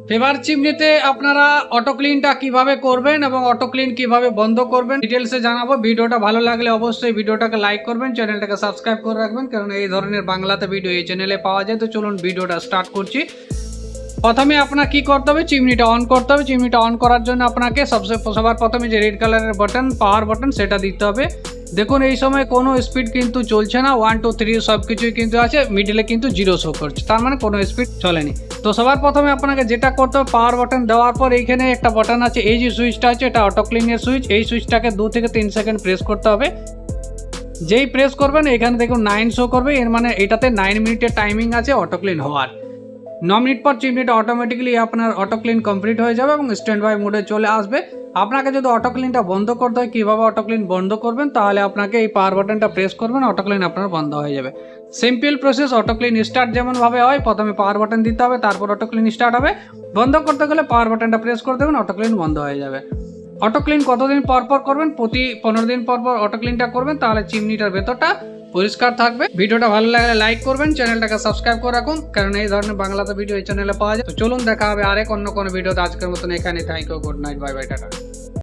Favour চিমনিতে আপনারা auto ক্লিনটা কিভাবে করবেন এবং অটো ক্লিন কিভাবে বন্ধ করবেন ডিটেলসে জানাবো। ভিডিওটা ভালো লাগলে অবশ্যই ভিডিওটাকে লাইক করবেন, চ্যানেলটাকে সাবস্ক্রাইব করে রাখবেন, কারণ এই ধরনের বাংলাতে ভিডিও এই চ্যানেলে পাওয়া যায়। তো চলুন ভিডিওটা স্টার্ট করছি। প্রথমে আপনার কি করতে হবে, চিমনিটা অন করতে হবে। চিমনিটা অন করার জন্য আপনাকে সবার প্রথমে যে রেড কালারের বাটন, পাওয়ার বাটন, সেটা দিতে হবে। দেখুন এই সময় কোনো স্পিড কিন্তু চলছে না, 1 2 3 সব কিছুই কিন্তু আছে, মিডিলে কিন্তু 0 শো করছে, তার মানে কোনো স্পিড চলেনি। তো সবার প্রথমে আপনাকে যেটা করতে হবে, পাওয়ার বাটন দেওয়ার পর এইখানে একটা বাটন আছে, এই যে সুইচটা আছে এটা অটো ক্লিনের সুইচ। এই সুইচটাকে 2 থেকে 3 সেকেন্ড প্রেস করতে হবে। যেই প্রেস করবেন এখানে দেখুন 9 শো করবে, এর মানে এটাতে 9 মিনিটের টাইমিং আছে অটো ক্লিন হওয়ার। 9 মিনিট পর চিমনিটা অটোমেটিক্যালি আপনার অটো ক্লিন কমপ্লিট হয়ে যাবে এবং স্ট্যান্ড বাই মোডে চলে আসবে। আপনাকে যদি অটো ক্লিনটা বন্ধ করতে হয়, কীভাবে অটো ক্লিন বন্ধ করবেন, তাহলে আপনাকে এই পাওয়ার বাটনটা প্রেস করবেন, অটো ক্লিন আপনার বন্ধ হয়ে যাবে। Simple process. Auto clean start যেমনভাবে হয়, প্রথমে পাওয়ার বাটন দিতে হবে, তারপর অটো ক্লিন স্টার্ট হবে। বন্ধ করতে গেলে পাওয়ার বাটনটা প্রেস করে দেবেন, অটো ক্লিন বন্ধ হয়ে যাবে। অটো ক্লিন কতদিন পর পর করবেন? প্রতি 15 দিন পর পর অটো ক্লিনটা করবেন, তাহলে চিমনিটার ভেতরটা পরিষ্কার থাকবে। ভিডিওটা ভালো লাগলে লাইক করবেন, চ্যানেলটাকে সাবস্ক্রাইব করে রাখুন, কারণ এই ধরনের বাংলাতে ভিডিও এই চ্যানেলে পাওয়া যায়। তো চলুন দেখা হবে আরেক অন্য কোনো ভিডিওতে। আজকের মতন এখানে। Thank you, good night, bye bye, tata.